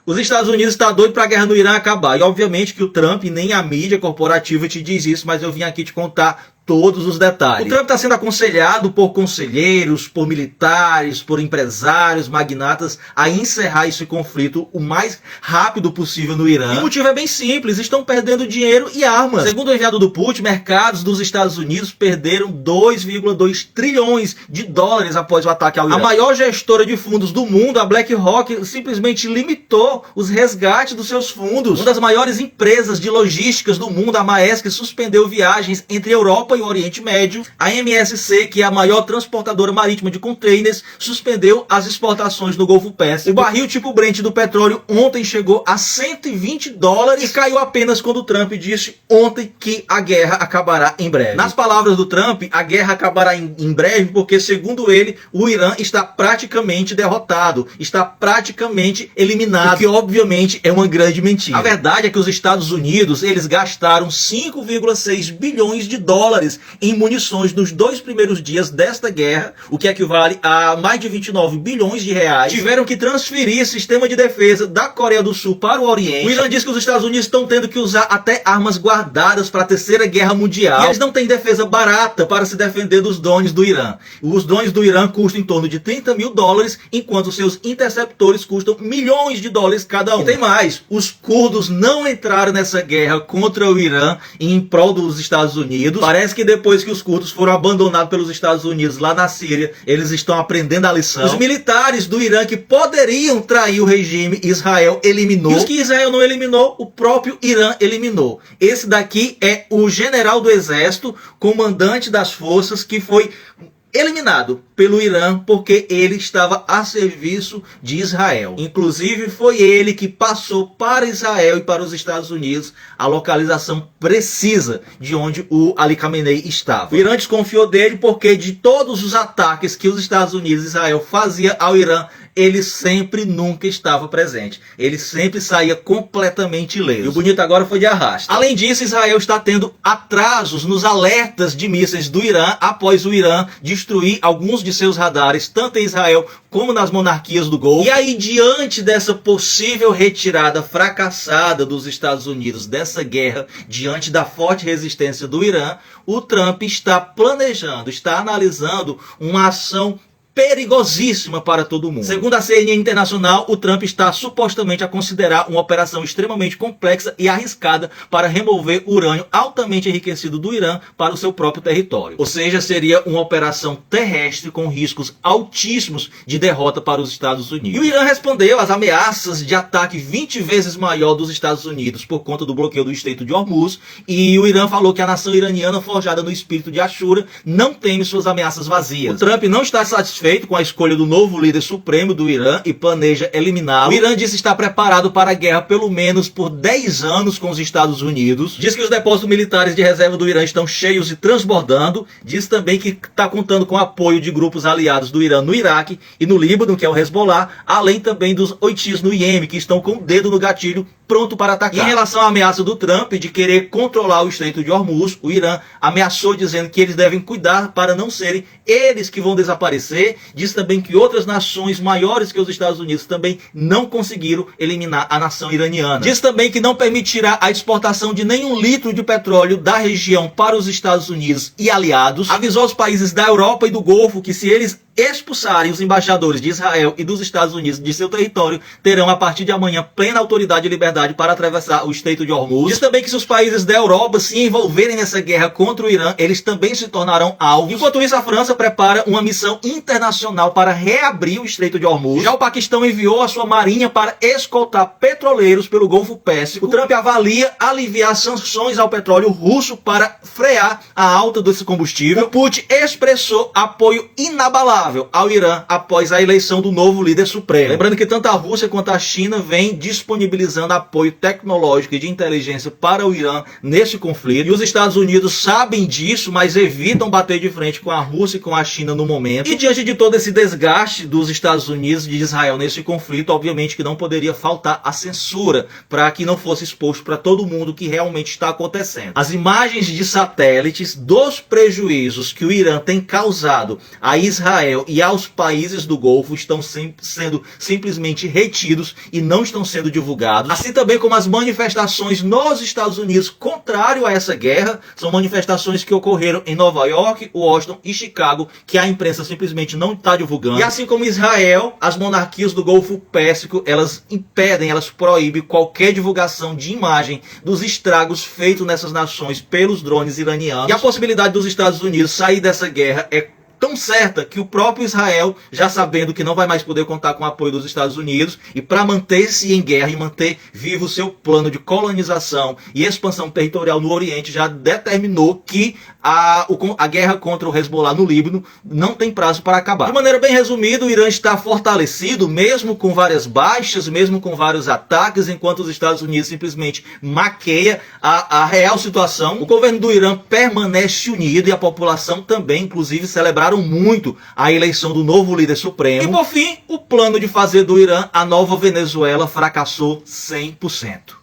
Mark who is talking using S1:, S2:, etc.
S1: Os Estados Unidos estão doidos para a guerra no Irã acabar. E obviamente que o Trump nem a mídia corporativa te diz isso, mas eu vim aqui te contar todos os detalhes. O Trump está sendo aconselhado por conselheiros, por militares, por empresários, magnatas, a encerrar esse conflito o mais rápido possível no Irã. E o motivo é bem simples, estão perdendo dinheiro e armas. Segundo o enviado do Putin, mercados dos Estados Unidos perderam 2,2 trilhões de dólares após o ataque ao Irã. A maior gestora de fundos do mundo, a BlackRock, simplesmente limitou os resgates dos seus fundos. Uma das maiores empresas de logísticas do mundo, a Maersk, suspendeu viagens entre Europa e o Oriente Médio. A MSC, que é a maior transportadora marítima de containers, suspendeu as exportações no Golfo Pérsico. O barril tipo Brent do petróleo ontem chegou a 120 dólares e caiu apenas quando o Trump disse ontem que a guerra acabará em breve. Nas palavras do Trump, a guerra acabará em breve porque, segundo ele, o Irã está praticamente derrotado, está praticamente eliminado, o que obviamente é uma grande mentira. A verdade é que os Estados Unidos, eles gastaram 5,6 bilhões de dólares em munições nos 2 primeiros dias desta guerra, o que equivale a mais de 29 bilhões de reais. Tiveram que transferir sistema de defesa da Coreia do Sul para o Oriente. O Irã diz que os Estados Unidos estão tendo que usar até armas guardadas para a Terceira Guerra Mundial. E eles não têm defesa barata para se defender dos drones do Irã. Os drones do Irã custam em torno de 30 mil dólares, enquanto seus interceptores custam milhões de dólares cada um. E tem mais, os curdos não entraram nessa guerra contra o Irã em prol dos Estados Unidos. Parece que depois que os curdos foram abandonados pelos Estados Unidos lá na Síria, eles estão aprendendo a lição. Os militares do Irã que poderiam trair o regime, Israel eliminou. E os que Israel não eliminou, o próprio Irã eliminou. Esse daqui é o general do exército, comandante das forças, que foi eliminado pelo Irã porque ele estava a serviço de Israel. Inclusive foi ele que passou para Israel e para os Estados Unidos a localização precisa de onde o Ali Khamenei estava. O Irã desconfiou dele porque de todos os ataques que os Estados Unidos e Israel fazia ao Irã, ele sempre nunca estava presente. Ele sempre saía completamente ileso. E o bonito agora foi de arrasto. Além disso, Israel está tendo atrasos nos alertas de mísseis do Irã após o Irã destruir alguns de seus radares, tanto em Israel como nas monarquias do Golfo. E aí, diante dessa possível retirada fracassada dos Estados Unidos dessa guerra, diante da forte resistência do Irã, o Trump está planejando, está analisando uma ação perigosíssima para todo mundo. Segundo a CNN Internacional, o Trump está supostamente a considerar uma operação extremamente complexa e arriscada para remover urânio altamente enriquecido do Irã para o seu próprio território. Ou seja, seria uma operação terrestre com riscos altíssimos de derrota para os Estados Unidos. E o Irã respondeu às ameaças de ataque 20 vezes maior dos Estados Unidos por conta do bloqueio do Estreito de Hormuz, e o Irã falou que a nação iraniana, forjada no espírito de Ashura, não teme suas ameaças vazias. O Trump não está satisfeito com a escolha do novo líder supremo do Irã e planeja eliminá-lo. O Irã disse estar preparado para a guerra pelo menos por 10 anos com os Estados Unidos. Diz que os depósitos militares de reserva do Irã estão cheios e transbordando. Diz também que está contando com o apoio de grupos aliados do Irã no Iraque e no Líbano, que é o Hezbollah, além também dos hoitis no Iêmen, que estão com o dedo no gatilho pronto para atacar. E em relação à ameaça do Trump de querer controlar o Estreito de Hormuz, o Irã ameaçou dizendo que eles devem cuidar para não serem eles que vão desaparecer. Diz também que outras nações maiores que os Estados Unidos também não conseguiram eliminar a nação iraniana. Diz também que não permitirá a exportação de nenhum litro de petróleo da região para os Estados Unidos e aliados. Avisou os países da Europa e do Golfo que se eles expulsarem os embaixadores de Israel e dos Estados Unidos de seu território, terão a partir de amanhã plena autoridade e liberdade para atravessar o Estreito de Hormuz. Diz também que se os países da Europa se envolverem nessa guerra contra o Irã, eles também se tornarão alvos. Enquanto isso, a França prepara uma missão internacional para reabrir o Estreito de Hormuz. Já o Paquistão enviou a sua marinha para escoltar petroleiros pelo Golfo Pérsico. O Trump avalia aliviar sanções ao petróleo russo para frear a alta desse combustível. O Putin expressou apoio inabalável ao Irã após a eleição do novo líder supremo. Lembrando que tanto a Rússia quanto a China vêm disponibilizando apoio tecnológico e de inteligência para o Irã nesse conflito. E os Estados Unidos sabem disso, mas evitam bater de frente com a Rússia e com a China no momento. E diante de todo esse desgaste dos Estados Unidos e de Israel nesse conflito, obviamente que não poderia faltar a censura para que não fosse exposto para todo mundo o que realmente está acontecendo. As imagens de satélites dos prejuízos que o Irã tem causado a Israel Israel e aos países do Golfo estão sendo simplesmente retidos e não estão sendo divulgados. Assim também como as manifestações nos Estados Unidos contrário a essa guerra, são manifestações que ocorreram em Nova York, Washington e Chicago, que a imprensa simplesmente não está divulgando. E assim como Israel, as monarquias do Golfo Pérsico, elas impedem, elas proíbem qualquer divulgação de imagem dos estragos feitos nessas nações pelos drones iranianos. E a possibilidade dos Estados Unidos sair dessa guerra é tão certa que o próprio Israel, já sabendo que não vai mais poder contar com o apoio dos Estados Unidos, e para manter-se em guerra e manter vivo o seu plano de colonização e expansão territorial no Oriente, já determinou que a guerra contra o Hezbollah no Líbano não tem prazo para acabar. De maneira bem resumida, o Irã está fortalecido, mesmo com várias baixas, mesmo com vários ataques, enquanto os Estados Unidos simplesmente maqueia a real situação. O governo do Irã permanece unido e a população também, inclusive, celebraram muito a eleição do novo líder supremo. E por fim, o plano de fazer do Irã a nova Venezuela fracassou 100%.